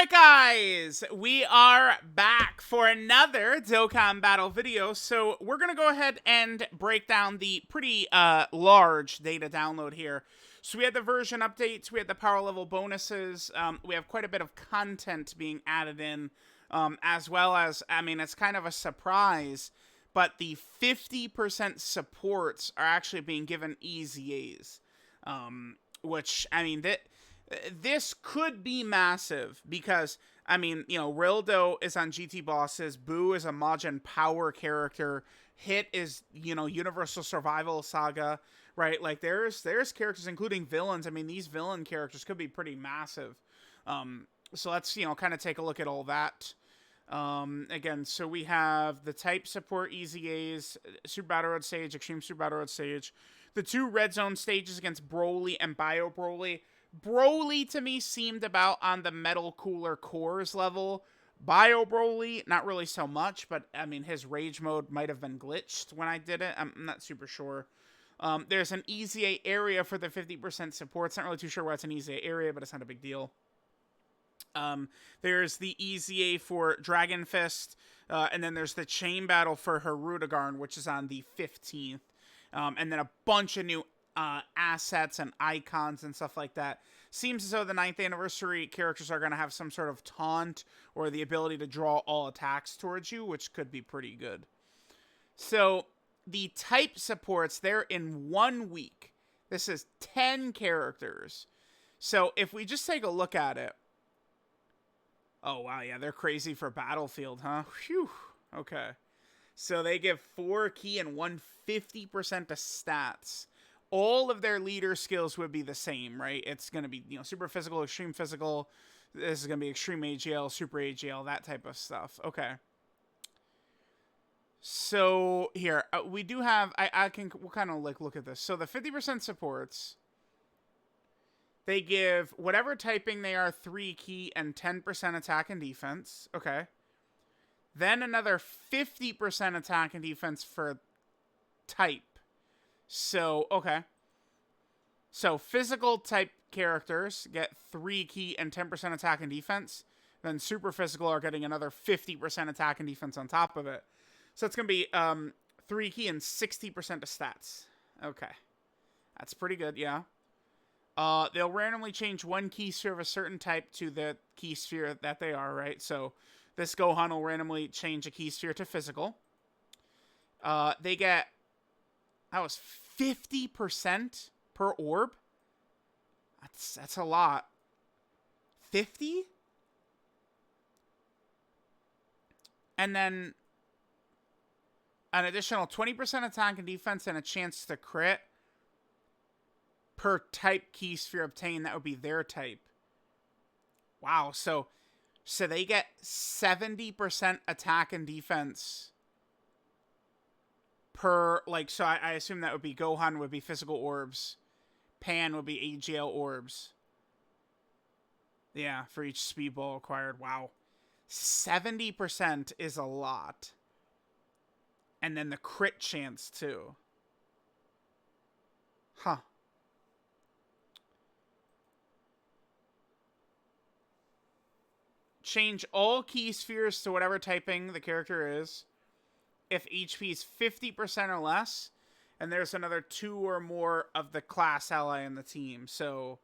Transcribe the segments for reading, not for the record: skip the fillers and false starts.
Alright guys, we are back for another Dokkan battle video. So we're going to go ahead and break down the pretty large data download here. So we had the version updates, we had the power level bonuses, we have quite a bit of content being added in, as well as, I mean, it's kind of a surprise, but the 50% supports are actually being given EZAs, which, I mean, this could be massive because, I mean, you know, Rildo is on GT Bosses, Boo is a Majin Power character, Hit is, you know, Universal Survival Saga, right? Like, there's characters, including villains. I mean, these villain characters could be pretty massive. So let's, you know, kind of take a look at all that. Again, so we have the type support EZAs, Super Battle Road Stage, Extreme Super Battle Road Stage, the 2 Red Zone stages against Broly and Bio Broly. Broly, to me, seemed about on the Metal Cooler Cores level. Bio Broly, not really so much, but, I mean, his Rage Mode might have been glitched when I did it. I'm not super sure. There's an EZA area for the 50% support. It's not really too sure why it's an EZA area, but it's not a big deal. There's the EZA for Dragon Fist, and then there's the Chain Battle for Hirudegarn, which is on the 15th. And then a bunch of new assets and icons and stuff like that. Seems as though the 9th anniversary characters are going to have some sort of taunt or the ability to draw all attacks towards you, which could be pretty good. So the type supports, they're in 1 week. This is 10 characters. So if we just take a look at it. Oh, wow, yeah, they're crazy for Battlefield, huh? Phew. Okay. So they give 4 key and 150% to stats. All of their leader skills would be the same, right? It's going to be, you know, super physical, extreme physical. This is going to be extreme AGL, super AGL, that type of stuff. Okay. So here, we do have, we'll kind of like look at this. So the 50% supports, they give whatever typing they are 3 key and 10% attack and defense. Okay. Then another 50% attack and defense for type. So, okay. So, physical type characters get 3 key and 10% attack and defense. Then super physical are getting another 50% attack and defense on top of it. So, it's going to be 3 key and 60% to stats. Okay. That's pretty good, yeah. They'll randomly change 1 key sphere of a certain type to the key sphere that they are, right? So, this Gohan will randomly change a key sphere to physical. They get... That was 50% per orb? That's a lot. 50? And then an additional 20% attack and defense and a chance to crit per type key sphere obtained. That would be their type. Wow, so they get 70% attack and defense per, like, so I assume that would be Gohan would be physical orbs. Pan would be AGL orbs. Yeah, for each speedball acquired. Wow. 70% is a lot. And then the crit chance, too. Huh. Change all key spheres to whatever typing the character is. If HP is 50% or less, and there's another 2 or more of the class ally in the team. So,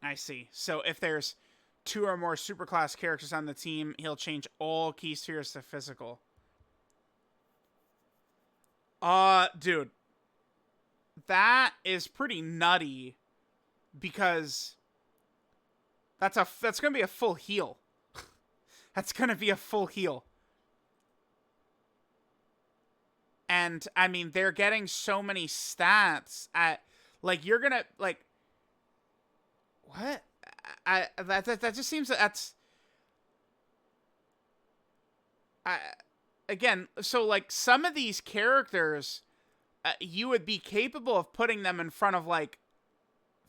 I see. So, if there's 2 or more superclass characters on the team, he'll change all key spheres to physical. Dude. That is pretty nutty, because that's going to be a full heal. That's going to be a full heal. And, I mean, they're getting so many stats at, like, you're gonna, like, what? That just seems, that's, again, so, like, some of these characters, you would be capable of putting them in front of, like,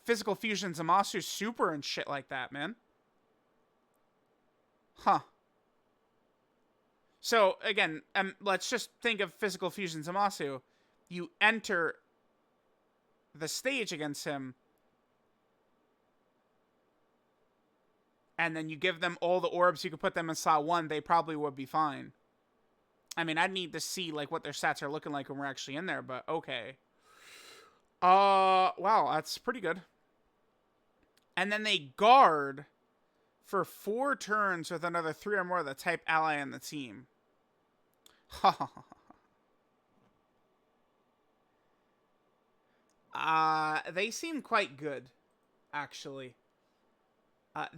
Physical Fusion Zamasu Super and shit like that, man. Huh. So, again, let's just think of Physical Fusion Zamasu. You enter the stage against him, and then you give them all the orbs, you could put them in slot 1, they probably would be fine. I mean, I'd need to see, like, what their stats are looking like when we're actually in there, but okay. Wow, that's pretty good. And then they guard for 4 turns with another 3 or more of the type ally in the team. They seem quite good, actually.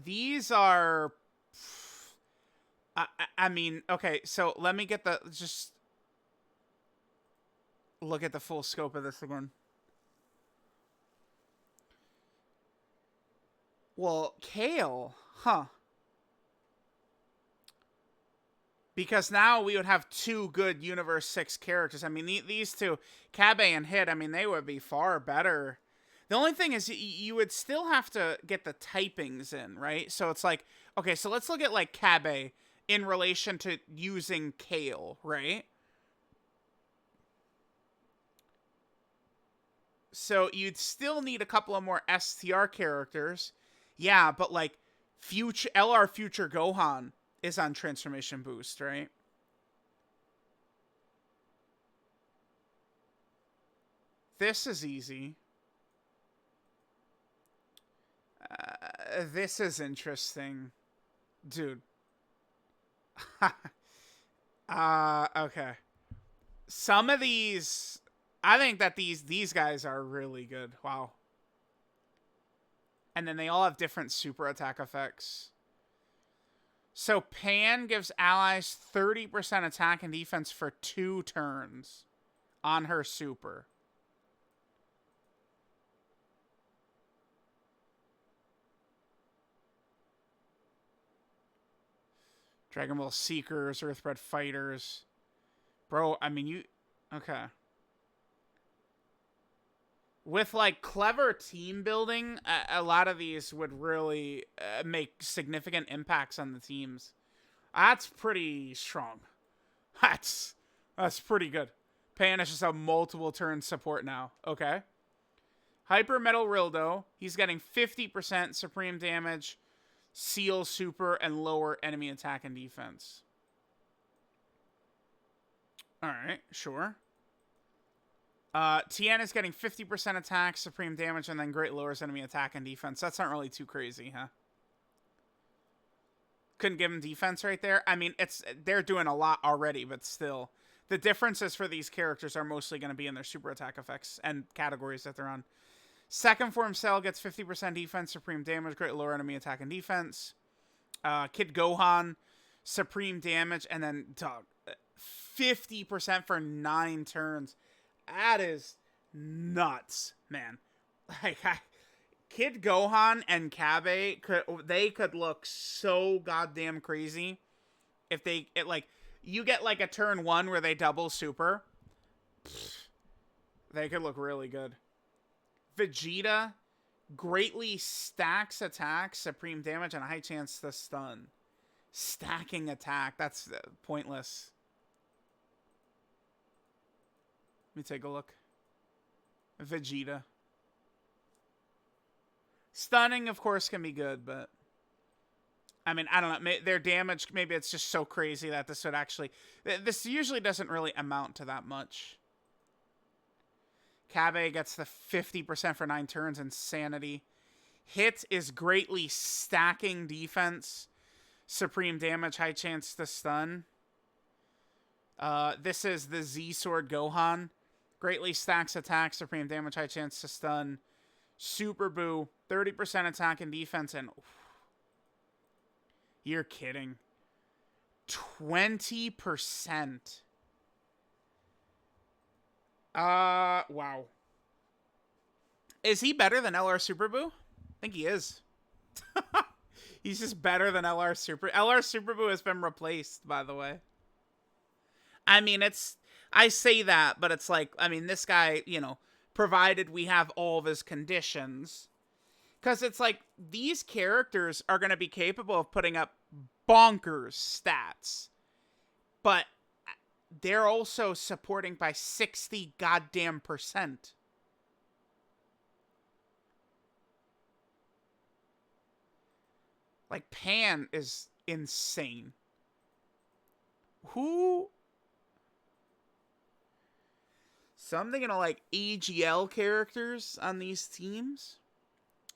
These are... I mean, okay, so let me get the... Just look at the full scope of this again. Well, Kale, huh? Because now we would have 2 good Universe 6 characters. I mean, these two, Kabe and Hit, I mean, they would be far better. The only thing is you would still have to get the typings in, right? So it's like, okay, so let's look at, like, Kabe in relation to using Kale, right? So you'd still need a couple of more STR characters. Yeah, but, like, future LR Future Gohan is on Transformation Boost, right? This is easy. This is interesting. Dude. Okay. Some of these... I think that these guys are really good. Wow. And then they all have different super attack effects. So Pan gives allies 30% attack and defense for 2 turns on her super. Dragon Ball Seekers, Earthbred Fighters. Bro, I mean, you... Okay. With, like, clever team building, a lot of these would really make significant impacts on the teams. That's pretty strong. That's pretty good. Pan is just a multiple turn support now. Okay. Hyper Metal Rildo. He's getting 50% supreme damage, seal super, and lower enemy attack and defense. Alright, sure. Tien is getting 50% attack, supreme damage, and then great lowers enemy attack and defense. That's not really too crazy, huh? Couldn't give him defense right there. I mean, they're doing a lot already, but still. The differences for these characters are mostly going to be in their super attack effects and categories that they're on. Second form Cell gets 50% defense, supreme damage, great lower enemy attack and defense. Kid Gohan, supreme damage, and then 50% for 9 turns. That is nuts, man. Like, Kid Gohan and Kabe could look so goddamn crazy if you get like a turn 1 where they double super. They could look really good. Vegeta greatly stacks attack, supreme damage, and a high chance to stun. Stacking attack, that's pointless. Let me take a look. Vegeta. Stunning, of course, can be good, but... I mean, I don't know. Their damage, maybe it's just so crazy that this would actually... This usually doesn't really amount to that much. Kabe gets the 50% for 9 turns. Insanity. Hit is greatly stacking defense. Supreme damage, high chance to stun. This is the Z-Sword Gohan. Greatly stacks attack, supreme damage, high chance to stun. Super Boo, 30% attack and defense, and... You're kidding. 20%. Wow. Is he better than LR Super Boo? I think he is. He's just better than LR Super... LR Super Boo has been replaced, by the way. I mean, I say that, but it's like, I mean, this guy, you know, provided we have all of his conditions. Because it's like, these characters are going to be capable of putting up bonkers stats. But they're also supporting by 60 goddamn %. Like, Pan is insane. Who? So I'm thinking of, like, AGL characters on these teams.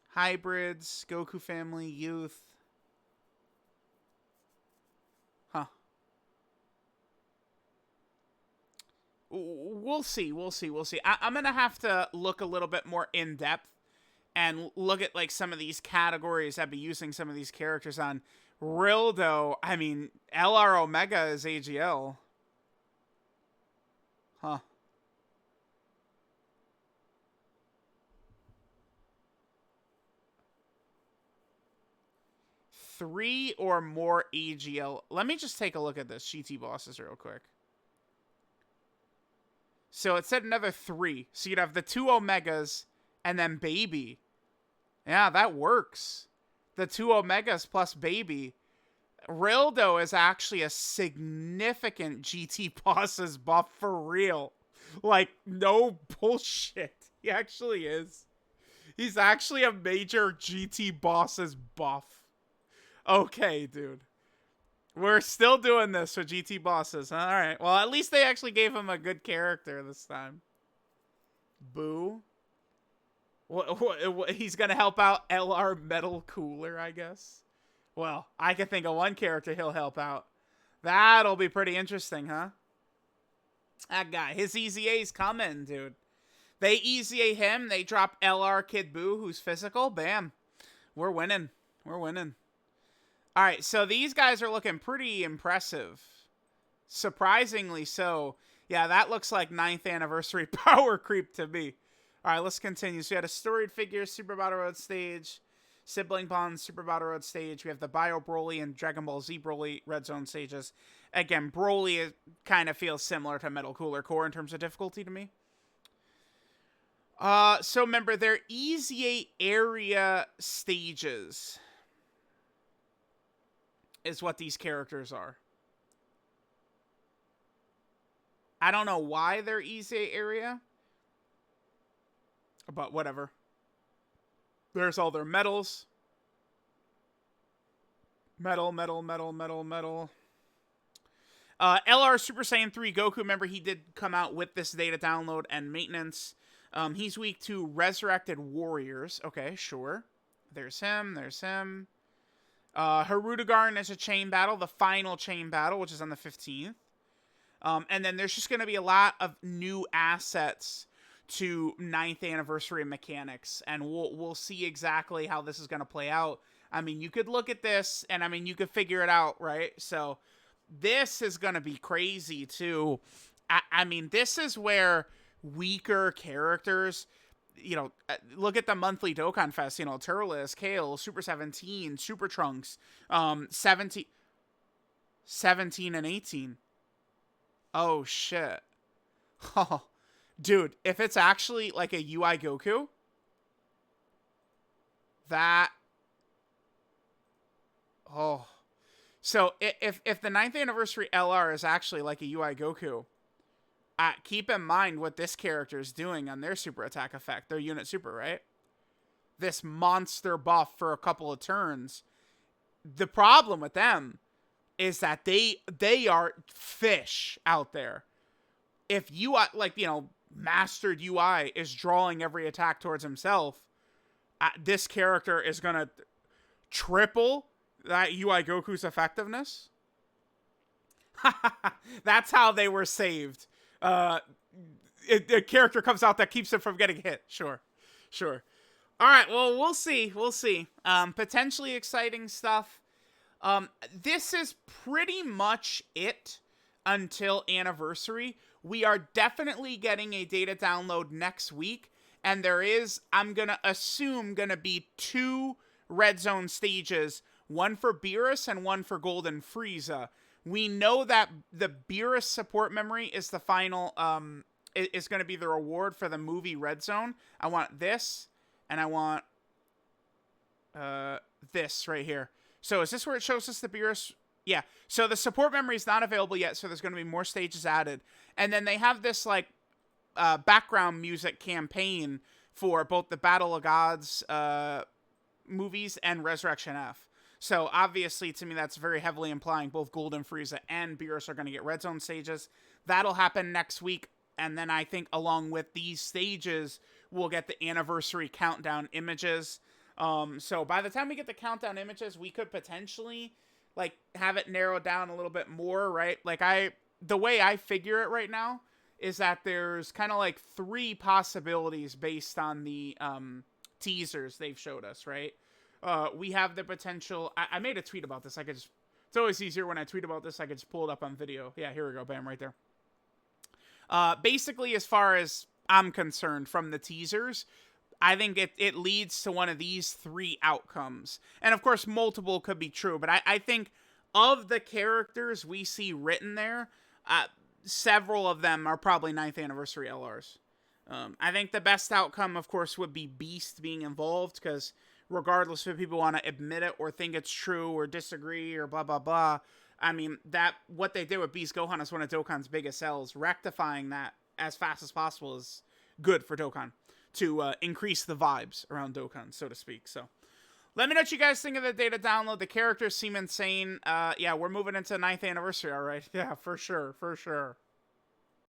Hybrids, Goku Family, Youth. Huh. We'll see. I'm going to have to look a little bit more in depth and look at, like, some of these categories I'd be using some of these characters on. Rildo, I mean, LR Omega is AGL. Huh. Three or more AGL. Let me just take a look at this GT bosses real quick. So it said another 3. So you'd have the 2 Omegas and then Baby. Yeah, that works. The 2 Omegas plus Baby. Rildo is actually a significant GT bosses buff for real. Like, no bullshit. He actually is. He's actually a major GT bosses buff. Okay, dude. We're still doing this for GT bosses. All right. Well, at least they actually gave him a good character this time. Boo. He's going to help out LR Metal Cooler, I guess. Well, I can think of one character he'll help out. That'll be pretty interesting, huh? That guy. His EZA's coming, dude. They EZA him. They drop LR Kid Boo, who's physical. Bam. We're winning. We're winning. All right, so these guys are looking pretty impressive. Surprisingly so. Yeah, that looks like 9th anniversary power creep to me. All right, let's continue. So we had a storied figure, Super Battle Road stage, Sibling Bond, Super Battle Road stage. We have the Bio Broly and Dragon Ball Z Broly Red Zone stages. Again, Broly kind of feels similar to Metal Cooler Core in terms of difficulty to me. So remember, they're EZA area stages is what these characters are. I don't know why they're EZA area, but whatever. There's all their medals. Metal. LR Super Saiyan 3 Goku, remember, he did come out with this data download and maintenance. He's weak to Resurrected Warriors. Okay, sure. There's him. Harudegarn is a chain battle, the final chain battle, which is on the 15th. And then there's just going to be a lot of new assets to 9th anniversary mechanics, and we'll see exactly how this is going to play out. I mean, you could look at this, and I mean, you could figure it out, right? So this is going to be crazy, too. I mean, this is where weaker characters, you know, look at the monthly Dokkan Fest, you know, Turles, Kale, Super 17, Super Trunks, 17 and 18. Oh, shit. Oh, dude, if it's actually like a UI Goku, that... Oh. So, if the 9th anniversary LR is actually like a UI Goku, keep in mind what this character is doing on their super attack effect. Their unit super, right? This monster buff for a couple of turns. The problem with them is that they are fish out there. If UI, like, you know, mastered UI is drawing every attack towards himself, this character is going to triple that UI Goku's effectiveness. That's how they were saved. A character comes out that keeps him from getting hit. Sure. All right, well, we'll see. Potentially exciting stuff. This is pretty much it until anniversary. We are definitely getting a data download next week, and there is, I'm going to assume, going to be 2 Red Zone stages, one for Beerus and one for Golden Frieza. We know that the Beerus support memory is the final, is going to be the reward for the movie Red Zone. I want this, and I want this right here. So is this where it shows us the Beerus? Yeah. So the support memory is not available yet, so there's going to be more stages added. And then they have this, like, background music campaign for both the Battle of Gods movies and Resurrection F. So obviously, to me, that's very heavily implying both Golden Frieza and Beerus are going to get Red Zone stages. That'll happen next week. And then I think along with these stages, we'll get the anniversary countdown images. So by the time we get the countdown images, we could potentially like have it narrowed down a little bit more, right? Like the way I figure it right now is that there's kind of like 3 possibilities based on the teasers they've showed us, right? We have the potential. I made a tweet about this. It's always easier when I tweet about this. I could just pull it up on video. Yeah, here we go. Bam, right there. Basically, as far as I'm concerned from the teasers, I think it leads to one of these 3 outcomes. And of course, multiple could be true. But I think of the characters we see written there, several of them are probably 9th anniversary LRs. I think the best outcome, of course, would be Beast being involved, because regardless if people want to admit it or think it's true or disagree or blah, blah, blah, I mean, what they did with Beast Gohan is one of Dokkan's biggest sells. Rectifying that as fast as possible is good for Dokkan to increase the vibes around Dokkan, so to speak. So let me know what you guys think of the data download. The characters seem insane. Yeah, we're moving into 9th anniversary, all right? Yeah, for sure, for sure.